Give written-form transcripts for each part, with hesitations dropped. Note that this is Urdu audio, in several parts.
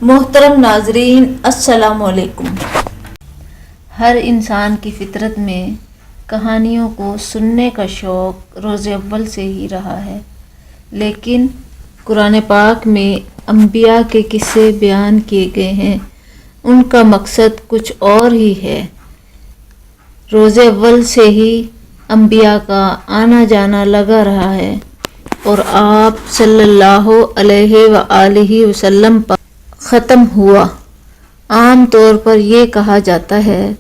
محترم ناظرین، السلام علیکم۔ ہر انسان کی فطرت میں کہانیوں کو سننے کا شوق روز اول سے ہی رہا ہے، لیکن قرآن پاک میں انبیاء کے قصے بیان کیے گئے ہیں، ان کا مقصد کچھ اور ہی ہے۔ روز اول سے ہی انبیاء کا آنا جانا لگا رہا ہے اور آپ صلی اللہ علیہ وآلہ وسلم پر ختم ہوا۔ عام طور پر یہ کہا جاتا ہے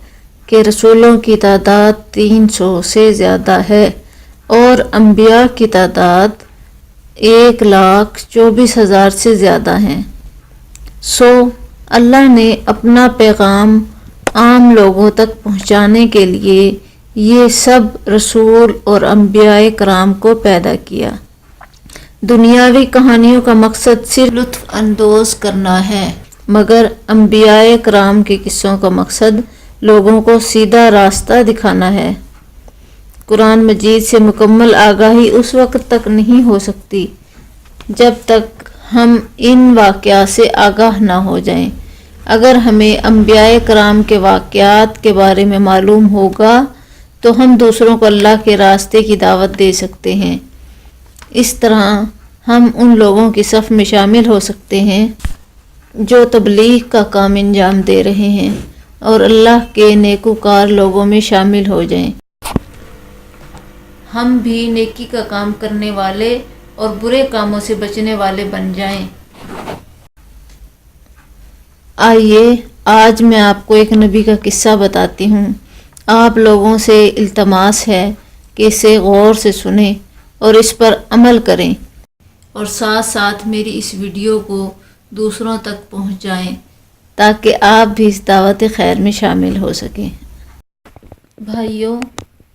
کہ رسولوں کی تعداد 300 سے زیادہ ہے اور انبیاء کی تعداد 1,24,000 سے زیادہ ہیں۔ اللہ نے اپنا پیغام عام لوگوں تک پہنچانے کے لیے یہ سب رسول اور انبیاء کرام کو پیدا کیا۔ دنیاوی کہانیوں کا مقصد صرف لطف اندوز کرنا ہے، مگر انبیاء کرام کے قصوں کا مقصد لوگوں کو سیدھا راستہ دکھانا ہے۔ قرآن مجید سے مکمل آگاہی اس وقت تک نہیں ہو سکتی جب تک ہم ان واقعات سے آگاہ نہ ہو جائیں۔ اگر ہمیں انبیاء کرام کے واقعات کے بارے میں معلوم ہوگا تو ہم دوسروں کو اللہ کے راستے کی دعوت دے سکتے ہیں۔ اس طرح ہم ان لوگوں کی صف میں شامل ہو سکتے ہیں جو تبلیغ کا کام انجام دے رہے ہیں اور اللہ کے نیکوکار لوگوں میں شامل ہو جائیں۔ ہم بھی نیکی کا کام کرنے والے اور برے کاموں سے بچنے والے بن جائیں۔ آئیے آج میں آپ کو ایک نبی کا قصہ بتاتی ہوں۔ آپ لوگوں سے التماس ہے کہ اسے غور سے سنیں اور اس پر عمل کریں اور ساتھ ساتھ میری اس ویڈیو کو دوسروں تک پہنچائیں تاکہ آپ بھی اس دعوت خیر میں شامل ہو سکیں۔ بھائیوں،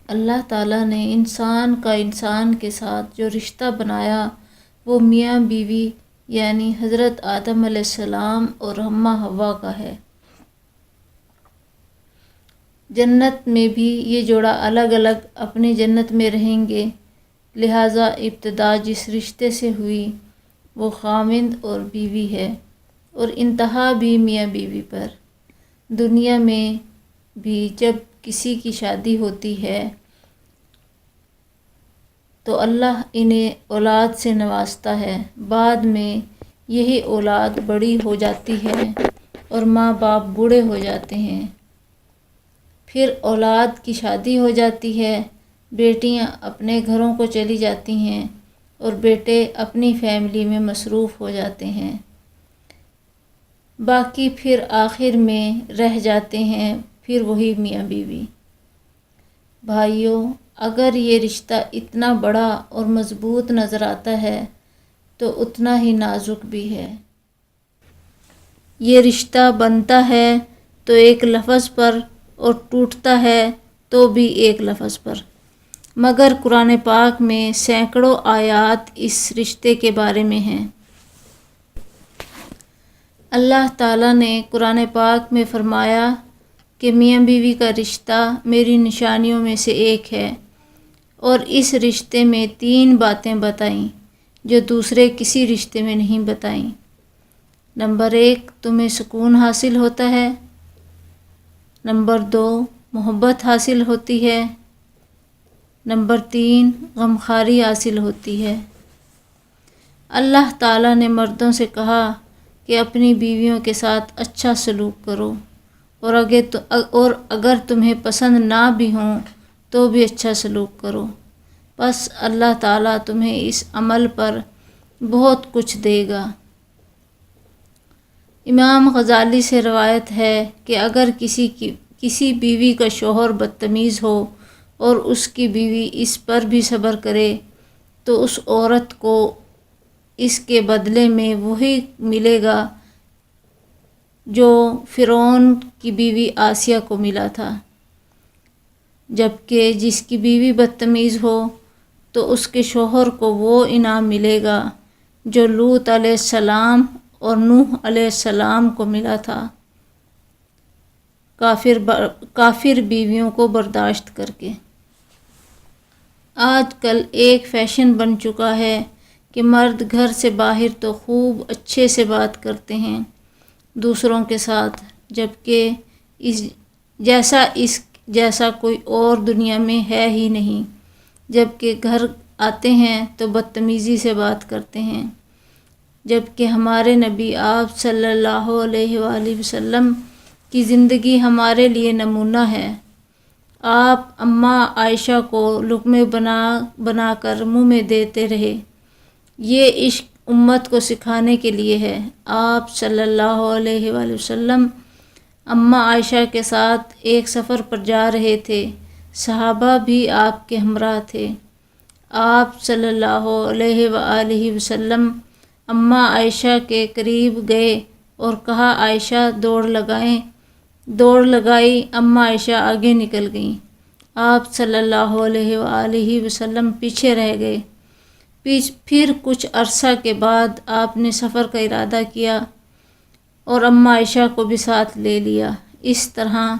اللہ تعالیٰ نے انسان کے ساتھ جو رشتہ بنایا وہ میاں بیوی یعنی حضرت آدم علیہ السلام اور اماں حوا کا ہے۔ جنت میں بھی یہ جوڑا الگ الگ اپنی جنت میں رہیں گے، لہٰذا ابتدا جس رشتے سے ہوئی وہ خاوند اور بیوی ہے اور انتہا بھی میاں بیوی پر۔ دنیا میں بھی جب کسی کی شادی ہوتی ہے تو اللہ انہیں اولاد سے نوازتا ہے۔ بعد میں یہی اولاد بڑی ہو جاتی ہے اور ماں باپ بوڑھے ہو جاتے ہیں، پھر اولاد کی شادی ہو جاتی ہے، بیٹیاں اپنے گھروں کو چلی جاتی ہیں اور بیٹے اپنی فیملی میں مصروف ہو جاتے ہیں، باقی پھر آخر میں رہ جاتے ہیں پھر وہی میاں بیوی۔ بھائیوں، اگر یہ رشتہ اتنا بڑا اور مضبوط نظر آتا ہے تو اتنا ہی نازک بھی ہے۔ یہ رشتہ بنتا ہے تو ایک لفظ پر اور ٹوٹتا ہے تو بھی ایک لفظ پر، مگر قرآن پاک میں سینکڑوں آیات اس رشتے کے بارے میں ہیں۔ اللہ تعالیٰ نے قرآن پاک میں فرمایا کہ میاں بیوی کا رشتہ میری نشانیوں میں سے ایک ہے اور اس رشتے میں 3 باتیں بتائیں جو دوسرے کسی رشتے میں نہیں بتائیں۔ نمبر 1، تمہیں سکون حاصل ہوتا ہے۔ نمبر 2، محبت حاصل ہوتی ہے۔ نمبر 3، غمخواری حاصل ہوتی ہے۔ اللہ تعالیٰ نے مردوں سے کہا کہ اپنی بیویوں کے ساتھ اچھا سلوک کرو اور اگر تمہیں پسند نہ بھی ہوں تو بھی اچھا سلوک کرو، بس اللہ تعالیٰ تمہیں اس عمل پر بہت کچھ دے گا۔ امام غزالی سے روایت ہے کہ اگر کسی بیوی کا شوہر بدتمیز ہو اور اس کی بیوی اس پر بھی صبر کرے تو اس عورت کو اس کے بدلے میں وہی ملے گا جو فرعون کی بیوی آسیہ کو ملا تھا، جبکہ جس کی بیوی بدتمیز ہو تو اس کے شوہر کو وہ انعام ملے گا جو لوط علیہ السلام اور نوح علیہ السلام کو ملا تھا، کافر بیویوں کو برداشت کر کے۔ آج کل ایک فیشن بن چکا ہے کہ مرد گھر سے باہر تو خوب اچھے سے بات کرتے ہیں دوسروں کے ساتھ، جبکہ اس جیسا کوئی اور دنیا میں ہے ہی نہیں۔ جبکہ گھر آتے ہیں تو بدتمیزی سے بات کرتے ہیں، جبکہ ہمارے نبی آپ صلی اللہ علیہ وآلہ وسلم کی زندگی ہمارے لیے نمونہ ہے۔ آپ اماں عائشہ کو لقمے بنا بنا کر منہ میں دیتے رہے۔ یہ عشق امت کو سکھانے کے لیے ہے۔ آپ صلی اللہ علیہ وآلہ وسلم اماں عائشہ کے ساتھ ایک سفر پر جا رہے تھے، صحابہ بھی آپ کے ہمراہ تھے۔ آپ صلی اللہ علیہ وآلہ وسلم اماں عائشہ کے قریب گئے اور کہا، عائشہ دوڑ لگائی، اماں عائشہ آگے نکل گئیں۔ آپ صلی اللہ علیہ وآلہ وسلم پیچھے رہ گئے۔ پھر کچھ عرصہ کے بعد آپ نے سفر کا ارادہ کیا اور اماں عائشہ کو بھی ساتھ لے لیا۔ اس طرح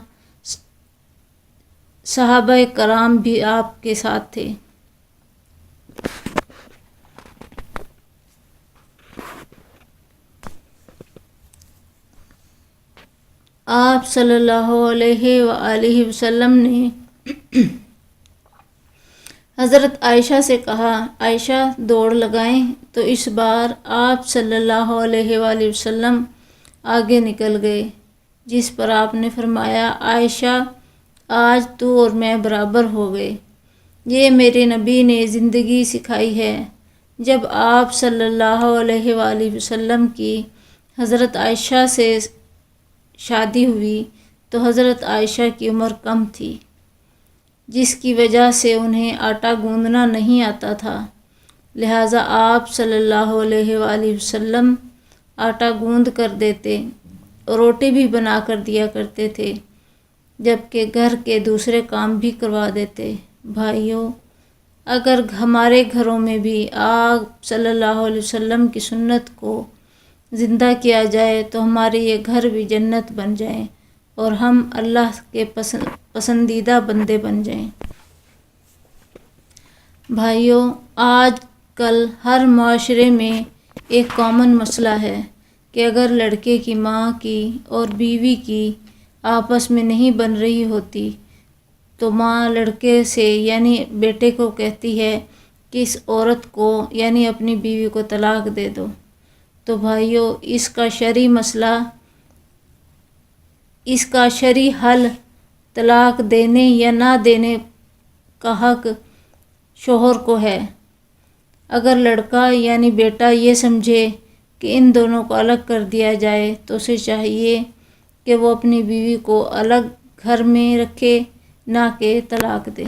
صحابہ کرام بھی آپ کے ساتھ تھے۔ آپ صلی اللہ علیہ وآلہ وسلم نے حضرت عائشہ سے کہا، عائشہ دوڑ لگائیں، تو اس بار آپ صلی اللہ علیہ وآلہ وسلم آگے نکل گئے، جس پر آپ نے فرمایا، عائشہ آج تو اور میں برابر ہو گئے۔ یہ میرے نبی نے زندگی سکھائی ہے۔ جب آپ صلی اللہ علیہ وآلہ وسلم کی حضرت عائشہ سے شادی ہوئی تو حضرت عائشہ کی عمر کم تھی، جس کی وجہ سے انہیں آٹا گوندنا نہیں آتا تھا، لہٰذا آپ صلی اللہ علیہ وآلہ وسلم آٹا گوندھ کر دیتے اور روٹی بھی بنا کر دیا کرتے تھے، جبکہ گھر کے دوسرے کام بھی کروا دیتے۔ بھائیوں، اگر ہمارے گھروں میں بھی آپ صلی اللہ علیہ وسلم کی سنت کو زندہ کیا جائے تو ہمارے یہ گھر بھی جنت بن جائیں اور ہم اللہ کے پسندیدہ بندے بن جائیں۔ بھائیوں، آج کل ہر معاشرے میں ایک کامن مسئلہ ہے کہ اگر لڑکے کی ماں کی اور بیوی کی آپس میں نہیں بن رہی ہوتی تو ماں لڑکے سے یعنی بیٹے کو کہتی ہے کہ اس عورت کو یعنی اپنی بیوی کو طلاق دے دو۔ تو بھائیوں، اس کا شرعی حل طلاق دینے یا نہ دینے کا حق شوہر کو ہے۔ اگر لڑکا یعنی بیٹا یہ سمجھے کہ ان دونوں کو الگ کر دیا جائے تو اسے چاہیے کہ وہ اپنی بیوی کو الگ گھر میں رکھے، نہ کہ طلاق دے۔